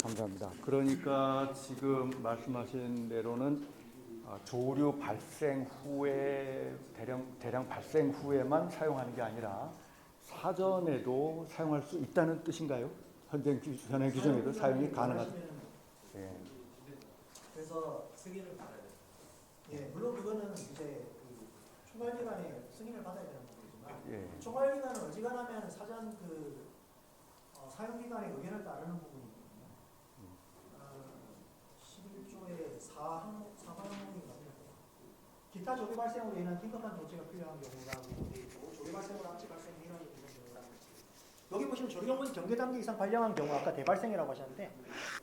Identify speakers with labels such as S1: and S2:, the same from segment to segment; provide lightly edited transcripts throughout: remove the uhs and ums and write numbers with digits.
S1: 감사합니다. 그러니까 지금 말씀하신 대로는 조류 발생 후에 대량 발생 후에만 사용하는 게 아니라 사전에도 사용할 수 있다는 뜻인가요? 현행 규정에도 사용이 가능하다. 예.
S2: 그래서 승인을 받아야 돼요. 예, 물론 그거는 이제 그 총괄기관의 승인을 받아야 되는 부분이지만
S1: 예.
S2: 총괄기관은 어지간하면 사전 그 사용기관의 의견을 따르는 부분이거든요. 11조의 4항목인가요? 기타 조기 발생으로 인한 긴급한 조치가 필요한 경우라고 되어 있고, 조기 발생으로 항체 발생 민원이 있는 경우라고 여기 보시면 조리경보지 경계 단계 이상 발령한 경우 아까 대발생이라고 하셨는데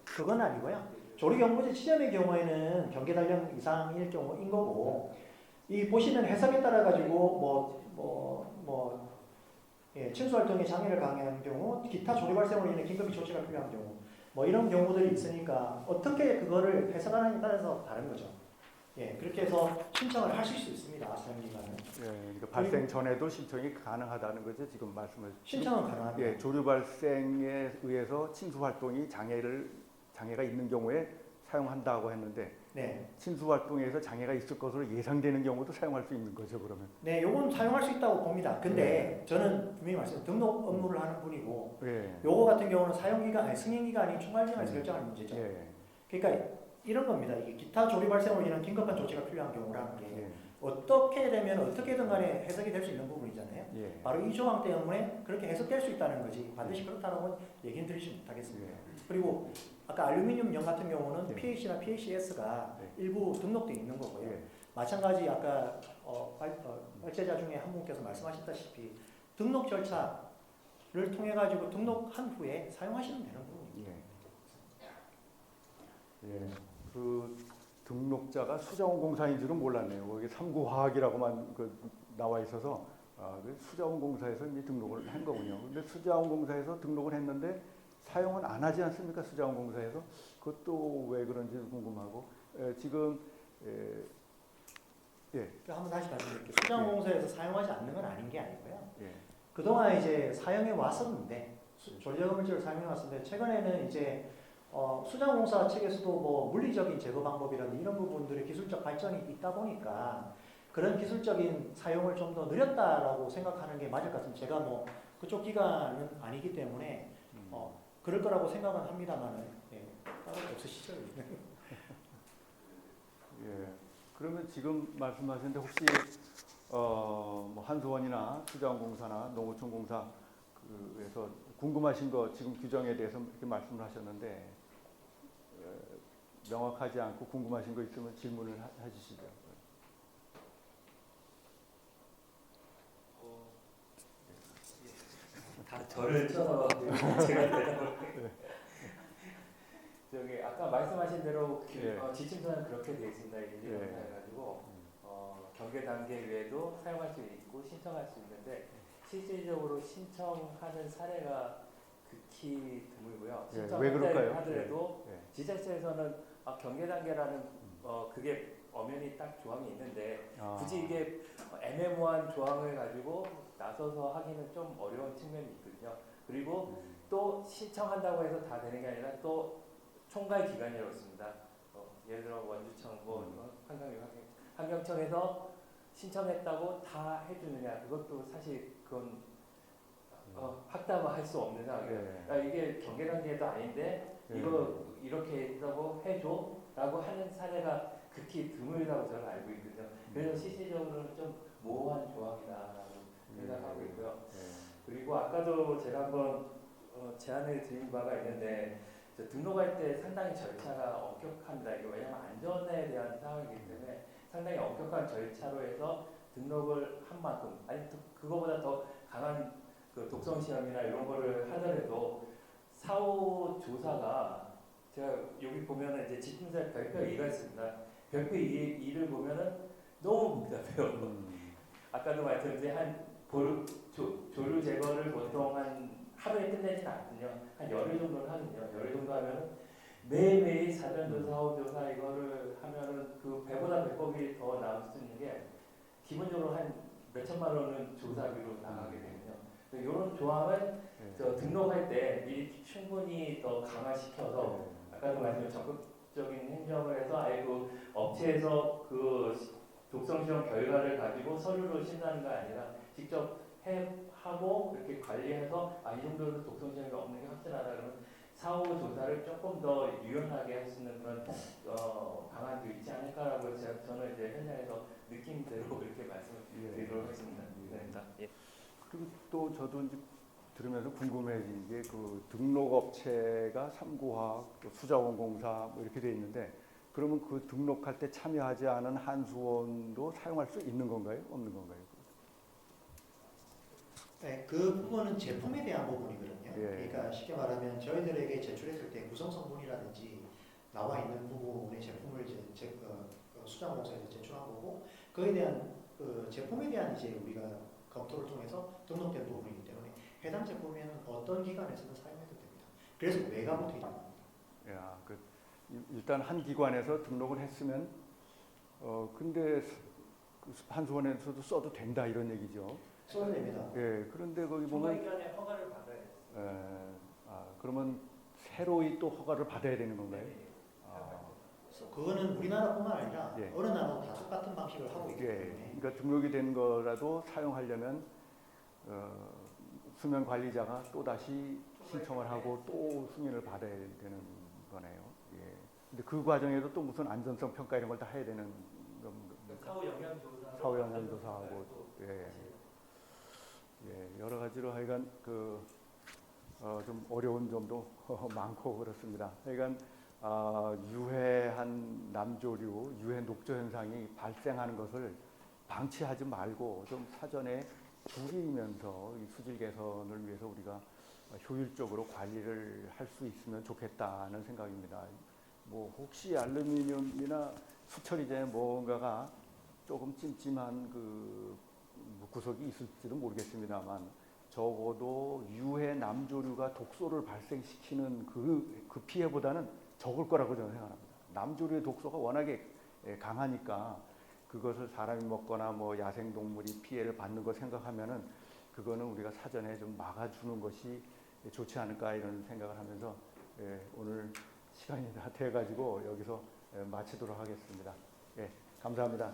S2: 그건 아니고요. 조리경보지 지점의 경우에는 경계 단령 이상일 경우인 거고, 이 보시는 해석에 따라 가지고 침수 활동에 장애를 강요하는 경우, 기타 조리 발생으로 인해 긴급히 조치가 필요한 경우, 뭐 이런 경우들이 있으니까 어떻게 그거를 해석하느냐에 따라서 다른 거죠. 예, 그렇게 해서 신청을 하실 수 있습니다. 사용기관은.
S1: 예, 그러니까 발생 전에도 신청이 가능하다는 거죠. 지금 말씀을.
S2: 신청은 가능합니다.
S1: 예, 조류 발생에 의해서 침수 활동이 장애가 있는 경우에 사용한다고 했는데,
S2: 네.
S1: 침수 활동에서 장애가 있을 것으로 예상되는 경우도 사용할 수 있는 거죠, 그러면.
S2: 네, 요건 사용할 수 있다고 봅니다. 근데 저는 분명히 말씀드린 등록 업무를 하는 분이고,
S1: 예.
S2: 요거 같은 경우는 사용기간, 아니 승인기간이 총괄기관에서 결정하는 문제죠.
S1: 예.
S2: 그러니까 이런 겁니다. 이게 기타 조리 발생으로 인한 긴급한 조치가 필요한 경우라는 게
S1: 예.
S2: 어떻게 되면 어떻게든 간에 해석이 될 수 있는 부분이잖아요.
S1: 예.
S2: 바로 이 조항 때문에 그렇게 해석될 수 있다는 거지 반드시 그렇다는 얘기는 드리지 못하겠습니다.
S1: 예.
S2: 그리고 아까 알루미늄용 같은 경우는
S1: 네.
S2: PH나 PHS가
S1: 네.
S2: 일부 등록되어 있는 거고요.
S1: 예.
S2: 마찬가지 아까 발제자 중에 한 분께서 말씀하셨다시피 등록 절차를 통해 가지고 등록한 후에 사용하시면 되는 부분입니다.
S1: 예. 예. 그 등록자가 수자원공사인 줄은 몰랐네요. 거기 삼구화학이라고만 나와 있어서 그 수자원공사에서 이제 등록을 한 거군요. 근데 수자원공사에서 등록을 했는데 사용은 안 하지 않습니까? 수자원공사에서. 그것도 왜 그런지 궁금하고. 지금 예.
S2: 한번 다시 말씀드릴게요. 수자원공사에서 사용하지 않는 건 아닌 게 아니고요.
S1: 예.
S2: 그동안 이제 사용해 왔었는데 조리저금물질을 사용해 왔었는데 최근에는 이제 수자원공사 측에서도 뭐 물리적인 제거 방법이라든지 이런 부분들의 기술적 발전이 있다 보니까 그런 기술적인 사용을 좀 더 늘렸다라고 생각하는 게 맞을 것 같습니다. 제가 뭐 그쪽 기관은 아니기 때문에 그럴 거라고 생각은 합니다만은 따로 없으시죠?
S1: 예. 그러면 지금 말씀하셨는데 혹시 뭐 한수원이나 수자원공사나 농어촌공사 그에서 궁금하신 거 지금 규정에 대해서 이렇게 말씀을 하셨는데 명확하지 않고 궁금하신 거 있으면 질문을 해주시죠.
S3: 다 저를 쳐서 제가 대답을 저기 아까 말씀하신 대로 지침서는 그렇게 되어 있습니다. 해가지고 경계 단계 외에도 사용할 수 있고 신청할 수 있는데 실질적으로 신청하는 사례가 극히 드물고요.
S1: 왜 그럴까요?
S3: 하더라도 지자체에서는 경계 단계라는 그게 엄연히 딱 조항이 있는데 굳이 이게 애매모호한 조항을 가지고 나서서 하기는 좀 어려운 측면이 있거든요. 그리고 또 신청한다고 해서 다 되는 게 아니라 또 총괄 기관이라고 있습니다. 예를 들어 원주청, 환경청에서 신청했다고 다 해주느냐? 그것도 사실 그건 확답할 수 없는 상황이에요. 그러니까 이게 경계 단계도 아닌데 이거 이렇게 했다고 해줘라고 하는 사례가 극히 드물다고 저는 알고 있거든요. 그래서 실질적으로는 좀 모호한 조항이다라고 생각하고 있고요. 그리고 아까도 제가 한번 제안을 드린 바가 있는데 등록할 때 상당히 절차가 엄격합니다. 이게 왜냐하면 안전에 대한 상황이기 때문에 상당히 엄격한 절차로 해서 등록을 한 만큼 아니 그거보다 더 강한 그 독성 시험이나 이런 거를 하더라도 사후 조사가 제가 여기 보면은 이제 지침서에 별표 2가 있습니다. 별표 2를 보면은 너무 복잡해요. 아까도 말씀드린 한 조류 제거를 보통 한 하루에 끝내진 않거든요. 한 열흘 정도는 하거든요. 열흘 정도 하면은 매일매일 사전조사, 사후조사 이거를 하면은 그 배보다 배꼽이 더 나올 수 있는 게 기본적으로 한 몇천만 원은 조사비로 나가게 되거든요. 이런 조항은
S1: 예.
S3: 저 등록할 때 미리 충분히 더 강화시켜서 아까도 말씀드린 적극적인 행정을 해서 아예 그 업체에서 그 독성 시험 결과를 가지고 서류로 신다는 거 아니라 직접 하고 이렇게 관리해서 이 정도로 독성 시험이 없는 게 확실하다 그러면 사후 조사를 조금 더 유연하게 할 수 있는 그런 방안도 있지 않을까라고 저는 이제 현장에서 느낌대로 그렇게 말씀을 드리도록 하겠습니다. 예.
S1: 그리고 또 저도 이제 들으면서 궁금해진 게 그 등록업체가 삼구화학, 또 수자원공사 뭐 이렇게 돼 있는데 그러면 그 등록할 때 참여하지 않은 한수원도 사용할 수 있는 건가요? 없는 건가요?
S2: 네, 그 부분은 제품에 대한 부분이거든요.
S1: 예.
S2: 그러니까 쉽게 말하면 저희들에게 제출했을 때 구성 성분이라든지 나와 있는 부분의 제품을 이제 수자공사에서 제출한 거고 그에 대한 그 제품에 대한 이제 우리가 검토를 통해서 등록된 부분이기 때문에 해당 제품에는 어떤 기관에서든 사용해도 됩니다. 그래서 외가 붙어 있는 겁니다.
S1: 야, 일단 한 기관에서 등록을 했으면 근데 그 한수원에서도 써도 된다 이런 얘기죠.
S2: 써야 됩니다.
S1: 예, 그런데 거기 보면
S3: 기관에 허가를 받아야 돼요.
S1: 그러면 새로이 또 허가를 받아야 되는 건가요?
S2: 그래서 그거는 우리나라뿐만 아니라
S1: 예.
S2: 어느 나라도 다 똑같은 방식을 하고 있기 때문에
S1: 그러니까 등록이 된 거라도 사용하려면 수면 관리자가 또 다시 신청을 하고 또 승인을 받아야 되는 거네요. 예. 근데 그 과정에도 또 무슨 안전성 평가 이런 걸 다 해야 되는 겁니까?
S3: 사후 영향 조사.
S1: 사후 영향 조사하고 여러 가지로 하여간 좀 어려운 점도 많고 그렇습니다. 하여간 유해한 남조류, 유해 녹조 현상이 발생하는 것을 방치하지 말고 좀 사전에 줄이면서 이 수질 개선을 위해서 우리가 효율적으로 관리를 할 수 있으면 좋겠다는 생각입니다. 뭐 혹시 알루미늄이나 수처리제에 뭔가가 조금 찜찜한 구석이 있을지도 모르겠습니다만 적어도 유해 남조류가 독소를 발생시키는 그 피해보다는 적을 거라고 저는 생각합니다. 남조류의 독소가 워낙에 강하니까 그것을 사람이 먹거나 뭐 야생동물이 피해를 받는 거 생각하면은 그거는 우리가 사전에 좀 막아주는 것이 좋지 않을까 이런 생각을 하면서 오늘 시간이 다 돼가지고 여기서 마치도록 하겠습니다. 감사합니다.